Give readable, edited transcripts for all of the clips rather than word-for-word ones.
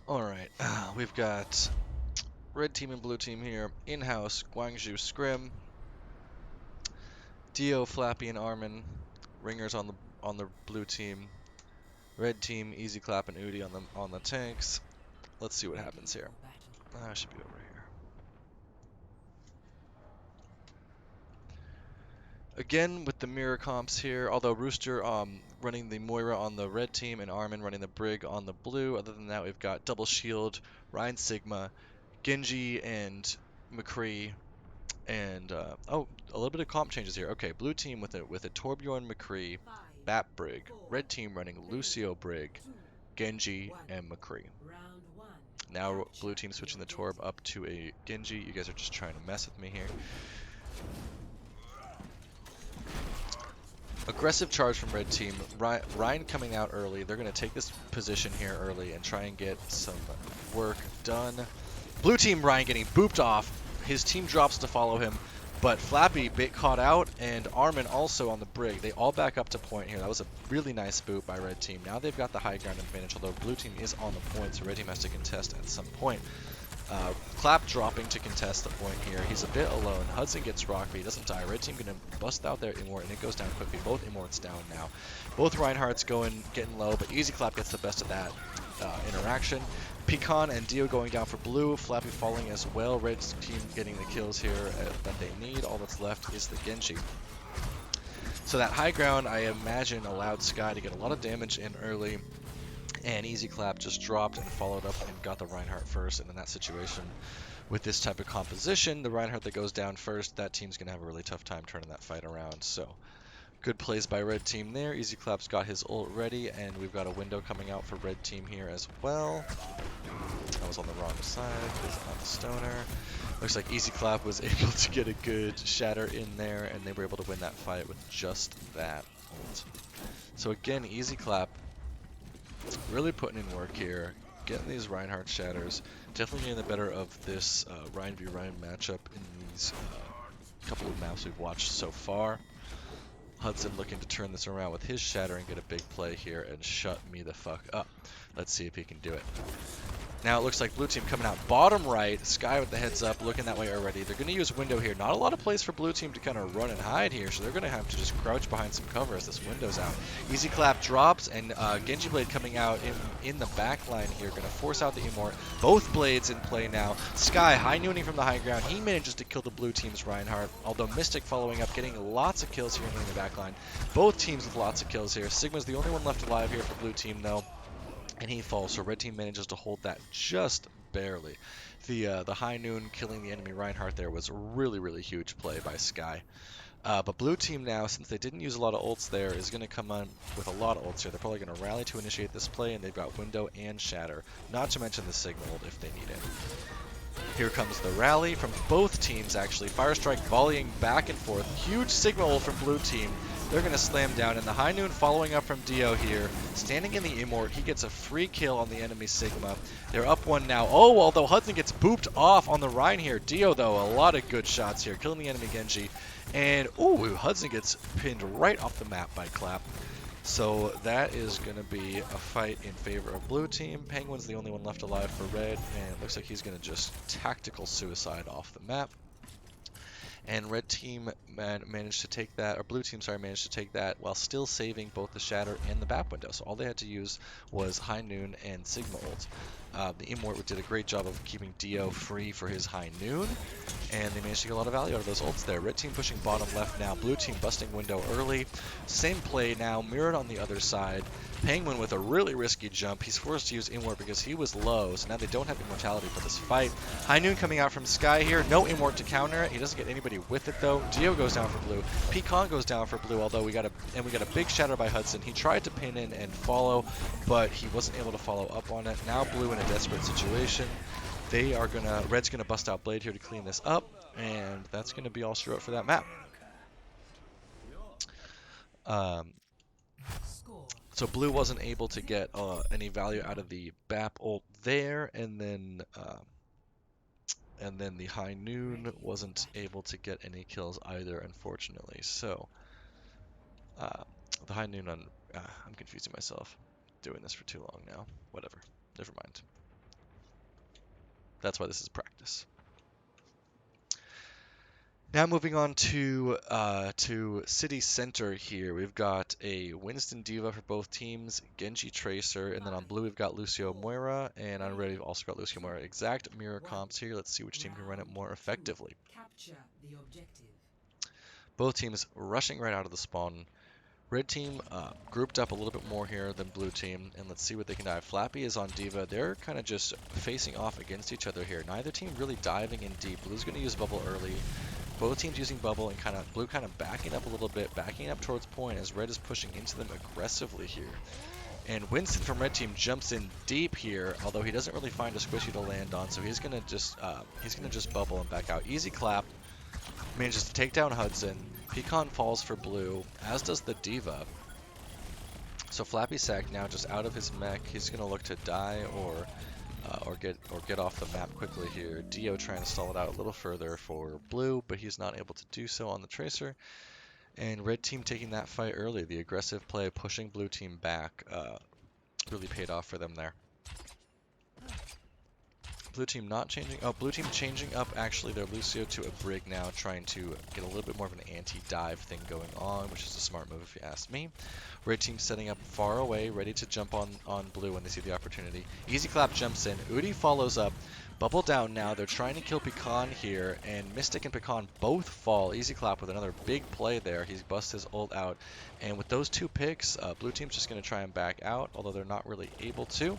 Alright, we've got red team and blue team here. In-house, Guangzhou Scrim, Dio, Flappy, and Armin. Ringers on the blue team. Red team, Easy Clap and Udi on the tanks. Let's see what happens here. I should be over here. Again with the mirror comps here, although Rooster running the Moira on the red team and Armin running the Brig on the blue. Other than that, we've got Double Shield, Ryan Sigma, Genji, and McCree. And oh, a little bit of comp changes here. Okay, blue team with a Torbjorn McCree, Bat Brig. Red team running Lucio Brig, Genji, and McCree. Now blue team switching the Torb up to a Genji. You guys are just trying to mess with me here. Aggressive charge from red team. Ryan coming out early. They're going to take this position here early and try and get some work done. Blue team, Ryan getting booped off. His team drops to follow him, but Flappy bit caught out, and Armin also on the Brig. They all back up to point here. That was a really nice boot by red team. Now they've got the high ground advantage, although blue team is on the point, so red team has to contest at some point. Clap dropping to contest the point here. He's a bit alone. Hudson gets rocked, but he doesn't die. Red team gonna bust out their Immort, and it goes down quickly. Both Immorts down now. Both Reinhardt's getting low, but Easy Clap gets the best of that interaction. Pecan and Dio going down for blue. Flappy falling as well. Red team getting the kills here that they need. All that's left is the Genji. So that high ground, I imagine, allowed Sky to get a lot of damage in early. And Easy Clap just dropped and followed up and got the Reinhardt first. And in that situation, with this type of composition, the Reinhardt that goes down first, that team's going to have a really tough time turning that fight around. So good plays by red team there. Easy Clap's got his ult ready, and we've got a window coming out for red team here as well. I was on the wrong side because I'm the stoner. Looks like Easy Clap was able to get a good shatter in there, and they were able to win that fight with just that ult. So again, Easy Clap really putting in work here, getting these Reinhardt shatters, definitely getting the better of this Ryan v Ryan matchup in these couple of maps we've watched so far. Hudson looking to turn this around with his shatter and get a big play here and shut me the fuck up. Let's see if he can do it. Now it looks like blue team coming out bottom right. Sky with the heads up, looking that way already. They're going to use window here. Not a lot of place for blue team to kind of run and hide here, so they're going to have to just crouch behind some cover as this window's out. Easy Clap drops, and Genji Blade coming out in the back line here, going to force out the Immort. Both blades in play now. Sky high nooning from the high ground. He manages to kill the blue team's Reinhardt, although Mystic following up, getting lots of kills here in the back line. Both teams with lots of kills here. Sigma's the only one left alive here for blue team, though. And he falls, so red team manages to hold that just barely. The high noon killing the enemy Reinhardt there was a really, really huge play by Sky. But blue team now, since they didn't use a lot of ults there, is going to come on with a lot of ults here. They're probably going to rally to initiate this play, and they've got window and shatter, not to mention the Sigma ult if they need it. Here comes the rally from both teams, actually. Firestrike volleying back and forth. Huge Sigma ult from blue team. They're going to slam down, and the high noon following up from Dio here. Standing in the Immort, he gets a free kill on the enemy Sigma. They're up one now. Oh, although Hudson gets booped off on the Rhine here. Dio, though, a lot of good shots here, killing the enemy Genji. And, ooh, Hudson gets pinned right off the map by Clap. So that is going to be a fight in favor of blue team. Penguin's the only one left alive for red, and it looks like he's going to just tactical suicide off the map. And red team managed to take that, or blue team, sorry, managed to take that while still saving both the shatter and the BAP window. So all they had to use was high noon and Sigma ult. The Immort did a great job of keeping Dio free for his high noon, and they managed to get a lot of value out of those ults there. Red team pushing bottom left now, blue team busting window early. Same play now, mirrored on the other side. Penguin with a really risky jump. He's forced to use Immort because he was low, so now they don't have immortality for this fight. High noon coming out from Sky here. No Immort to counter it. He doesn't get anybody with it though. Dio goes down for blue. Pecan goes down for blue, although we got a big shatter by Hudson. He tried to pin in and follow, but he wasn't able to follow up on it. Now blue in a desperate situation. Red's gonna bust out Blade here to clean this up, and that's gonna be all she wrote for that map. So blue wasn't able to get any value out of the BAP ult there, and then the high noon wasn't able to get any kills either, unfortunately. So the high noon on I'm confusing myself. Doing this for too long now. Whatever. Never mind. That's why this is practice. Now moving on to City Center here. We've got a Winston Diva for both teams, Genji Tracer, and then on blue we've got Lucio Moira, and on red we've also got Lucio Moira. Exact mirror comps here. Let's see which team can run it more effectively. Both teams rushing right out of the spawn. Red team grouped up a little bit more here than blue team, and let's see what they can dive. Flappy is on Diva. They're kind of just facing off against each other here. Neither team really diving in deep. Blue's going to use bubble early. Both teams using bubble, and blue kind of backing up a little bit, backing up towards point as red is pushing into them aggressively here. And Winston from red team jumps in deep here, although he doesn't really find a squishy to land on, so he's gonna just bubble and back out. Easy clap. Manages to take down Hudson. Pecan falls for blue, as does the Diva. So Flappy Sack now just out of his mech. He's gonna look to die or get off the map quickly here. Dio trying to stall it out a little further for blue, but he's not able to do so on the Tracer. And red team taking that fight early. The aggressive play pushing blue team back really paid off for them there. Blue team not changing. Oh, blue team changing up actually their Lucio to a Brig now, trying to get a little bit more of an anti-dive thing going on, which is a smart move if you ask me. Red team setting up far away, ready to jump on blue when they see the opportunity. Easy clap jumps in. Udi follows up. Bubble down now. They're trying to kill Pecan here, and Mystic and Pecan both fall. Easy clap with another big play there. He's busts his ult out, and with those two picks, blue team's just going to try and back out, although they're not really able to.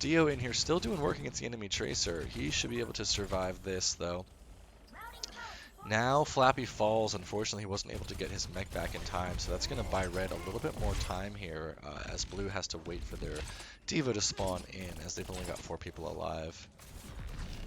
Dio in here still doing work against the enemy Tracer. He should be able to survive this, though. Now Flappy falls. Unfortunately, he wasn't able to get his mech back in time, so that's going to buy red a little bit more time here, as blue has to wait for their Diva to spawn in, as they've only got 4 people alive.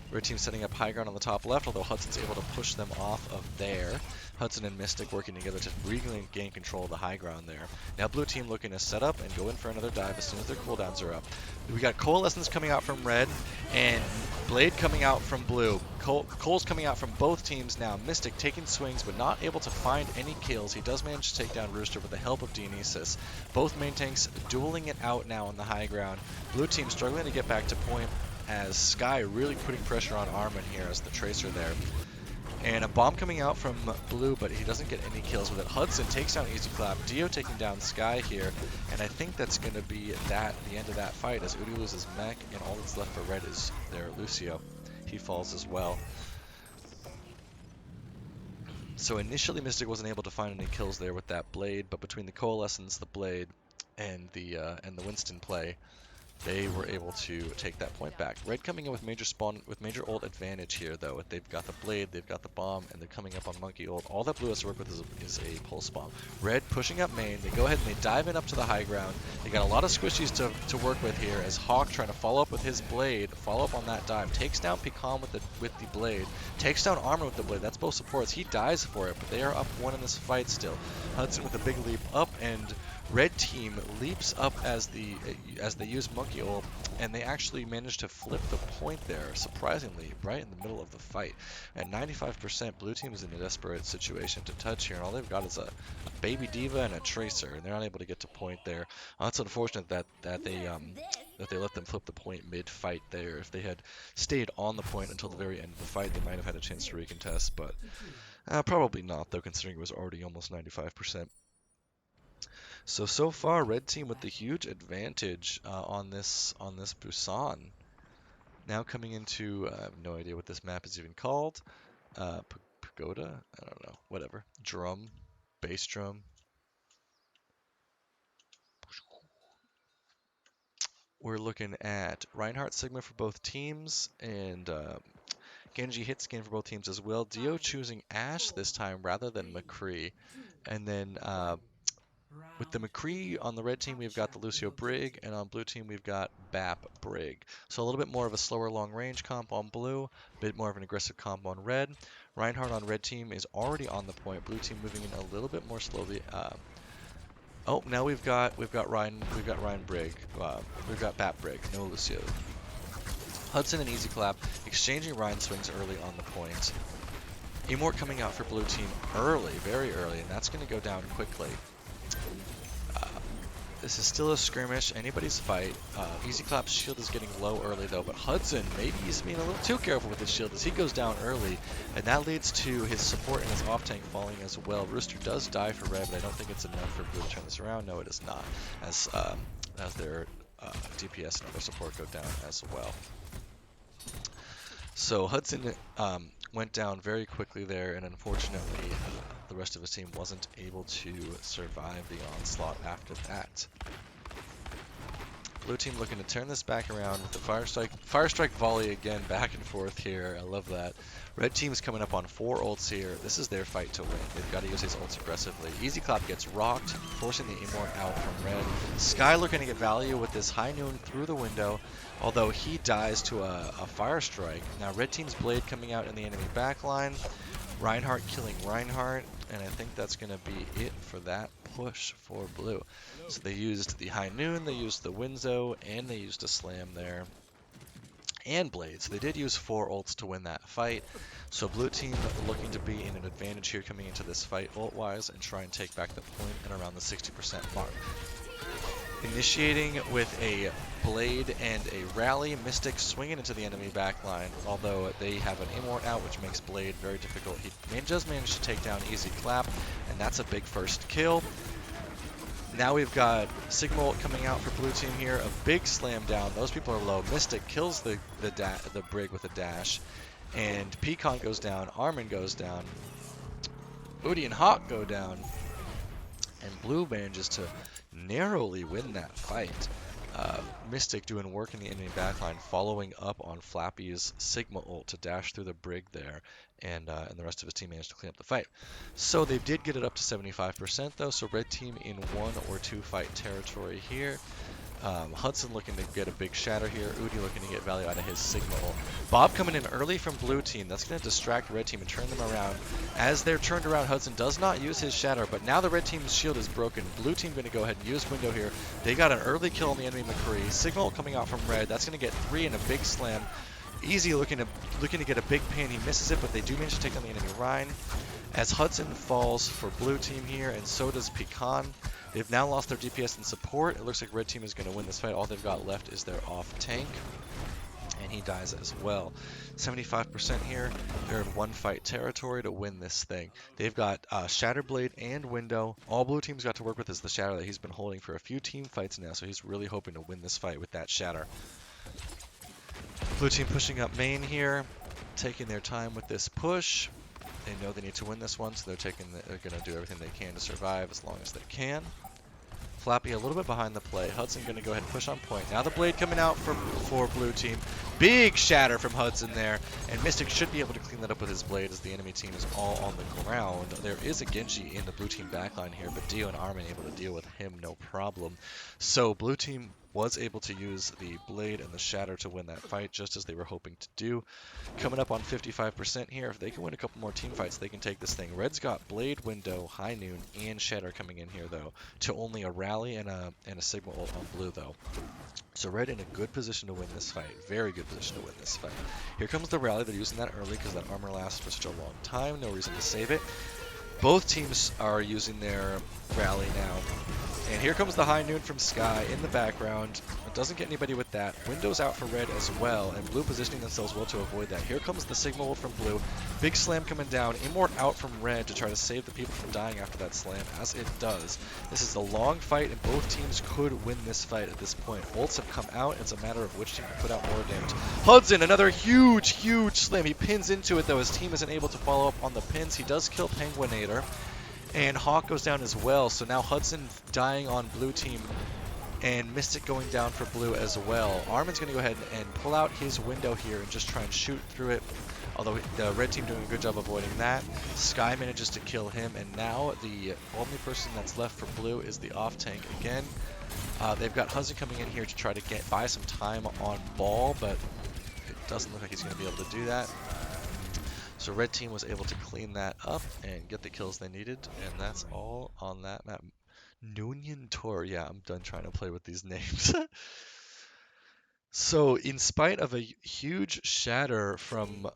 Red team setting up high ground on the top left, although Hudson's able to push them off of there. Hudson and Mystic working together to regain control of the high ground there. Now blue team looking to set up and go in for another dive as soon as their cooldowns are up. We got Coalescence coming out from red and Blade coming out from blue. Cole's coming out from both teams now. Mystic taking swings but not able to find any kills. He does manage to take down Rooster with the help of Dionysus. Both main tanks dueling it out now on the high ground. Blue team struggling to get back to point, as Sky really putting pressure on Armin here as the Tracer there. And a bomb coming out from blue, but he doesn't get any kills with it. Hudson takes down Easy Clap. Dio taking down Sky here, and I think that's going to be the end of that fight, as Udi loses mech, and all that's left for red is their Lucio. He falls as well. So initially Mystic wasn't able to find any kills there with that Blade, but between the Coalescence, the Blade, and the Winston play, they were able to take that point back. Red coming in with major ult advantage here, though. They've got the Blade, they've got the bomb, and they're coming up on Monkey ult. All that blue has to work with is a pulse bomb. Red pushing up main. They go ahead and they dive in up to the high ground. They got a lot of squishies to work with here, as Hawk trying to follow up with his Blade, follow up on that dive, takes down Pecan with the Blade, takes down Armor with the Blade. That's both supports. He dies for it, but they are up 1 in this fight still. Hudson with a big leap up, and red team leaps up as they use Monkey ult, and they actually manage to flip the point there, surprisingly, right in the middle of the fight. At 95%, blue team is in a desperate situation to touch here, and all they've got is a baby Diva and a Tracer, and they're not able to get to point there. It's unfortunate that they let them flip the point mid-fight there. If they had stayed on the point until the very end of the fight, they might have had a chance to recontest, but probably not, though, considering it was already almost 95%. So far, red team with the huge advantage on this Busan. Now coming into, I have no idea what this map is even called. Pagoda? I don't know. Whatever. Drum. Bass drum. We're looking at Reinhardt Sigma for both teams, and Genji hit scan for both teams as well. Dio choosing Ashe this time rather than McCree. And then with the McCree on the red team, we've got the Lucio Brig, and on blue team, we've got Bap Brig. So a little bit more of a slower long-range comp on blue, a bit more of an aggressive comp on red. Reinhardt on red team is already on the point. Blue team moving in a little bit more slowly. Oh, now we've got Ryan Brig. We've got Bap Brig, no Lucio. Hudson and Easy Clap exchanging Ryan swings early on the point. Immort coming out for blue team early, very early, and that's going to go down quickly. This is still a skirmish, anybody's fight. Easy Clap's shield is getting low early though, but Hudson, maybe he's being a little too careful with his shield as he goes down early, and that leads to his support and his off tank falling as well. Rooster does die for red, but I don't think it's enough for blue to turn this around. No, it is not, as their DPS and other support go down as well. So Hudson went down very quickly there, and unfortunately, the rest of his team wasn't able to survive the onslaught after that. Blue team looking to turn this back around with the fire strike volley again, back and forth here. I love that. Red team's coming up on 4 ults here. This is their fight to win. They've got to use his ults aggressively. Easy Clap gets rocked, forcing the Immort out from red. Sky looking to get value with this high noon through the window, although he dies to a fire strike. Now red team's blade coming out in the enemy backline. Reinhardt killing Reinhardt, and I think that's going to be it for that push for blue. So they used the high noon, they used the Winzo, and they used a slam there. And blades. They did use 4 ults to win that fight. So blue team looking to be in an advantage here coming into this fight ult-wise and try and take back the point at around the 60% mark. Initiating with a blade and a rally, Mystic swinging into the enemy backline, although they have an Immort out, which makes blade very difficult. He does manage to take down Easy Clap, and that's a big first kill. Now we've got Sigma ult coming out for blue team here, a big slam down. Those people are low. Mystic kills the Brig with a dash, and Pecan goes down, Armin goes down, Udi and Hawk go down, and blue manages to narrowly win that fight. Mystic doing work in the enemy backline, following up on Flappy's Sigma ult to dash through the Brig there, and the rest of his team managed to clean up the fight. So they did get it up to 75% though, so red team in 1 or 2 fight territory here. Hudson looking to get a big shatter here. Udi looking to get value out of his Sigma ult. Bob coming in early from blue team. That's going to distract red team and turn them around. As they're turned around, Hudson does not use his shatter, but now the red team's shield is broken. Blue team going to go ahead and use window here. They got an early kill on the enemy McCree. Sigma ult coming out from red. That's going to get 3 in a big slam. Easy looking to get a big pin. He misses it, but they do manage to take down the enemy Rhine. As Hudson falls for blue team here, and so does Pecan. They've now lost their DPS and support. It looks like red team is going to win this fight. All they've got left is their off tank, and he dies as well. 75% here. They're in 1 fight territory to win this thing. They've got Shatterblade and Window. All blue team's got to work with is the Shatter that he's been holding for a few team fights now, so he's really hoping to win this fight with that Shatter. Blue team pushing up main here, taking their time with this push. They know they need to win this one, so they're going to do everything they can to survive as long as they can. Flappy a little bit behind the play. Hudson going to go ahead and push on point. Now the blade coming out for blue team. Big shatter from Hudson there, and Mystic should be able to clean that up with his blade as the enemy team is all on the ground. There is a Genji in the blue team backline here, but Dio and Armin able to deal with him no problem. So blue team was able to use the blade and the shatter to win that fight, just as they were hoping to do. Coming up on 55% here. If they can win a couple more team fights, they can take this thing. Red's got blade, window, high noon, and shatter coming in here though, to only a rally and a Sigma ult on blue though. So red in a good position to win this fight. Very good position to win this fight. Here comes the rally. They're using that early because that armor lasts for such a long time. No reason to save it. Both teams are using their rally now. And here comes the high noon from Sky in the background. It doesn't get anybody with that. Windows out for red as well, and blue positioning themselves well to avoid that. Here comes the Sigma ult from blue. Big slam coming down. Immort out from red to try to save the people from dying after that slam, as it does. This is a long fight, and both teams could win this fight at this point. Ults have come out. It's a matter of which team can put out more damage. Hudson, another huge, huge slam. He pins into it, though. His team isn't able to follow up on the pins. He does kill Penguinator. And Hawk goes down as well, so now Hudson dying on blue team, and Mystic going down for blue as well. Armin's going to go ahead and pull out his window here and just try and shoot through it, although the red team doing a good job avoiding that. Sky manages to kill him, and now the only person that's left for blue is the off tank again. They've got Hudson coming in here to try to buy some time on ball, but it doesn't look like he's going to be able to do that. So red team was able to clean that up and get the kills they needed, and that's all on that map. Noonien Tor, yeah, I'm done trying to play with these names. So in spite of a huge shatter from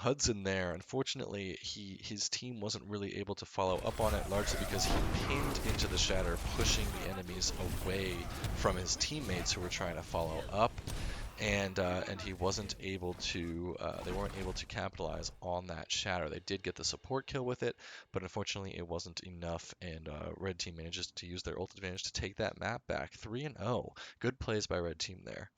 Hudson there. Unfortunately, his team wasn't really able to follow up on it, largely because he pinned into the shatter, pushing the enemies away from his teammates who were trying to follow up. And he wasn't able to. They weren't able to capitalize on that shatter. They did get the support kill with it, but unfortunately it wasn't enough. And Red Team manages to use their ult advantage to take that map back, 3-0. Good plays by Red Team there.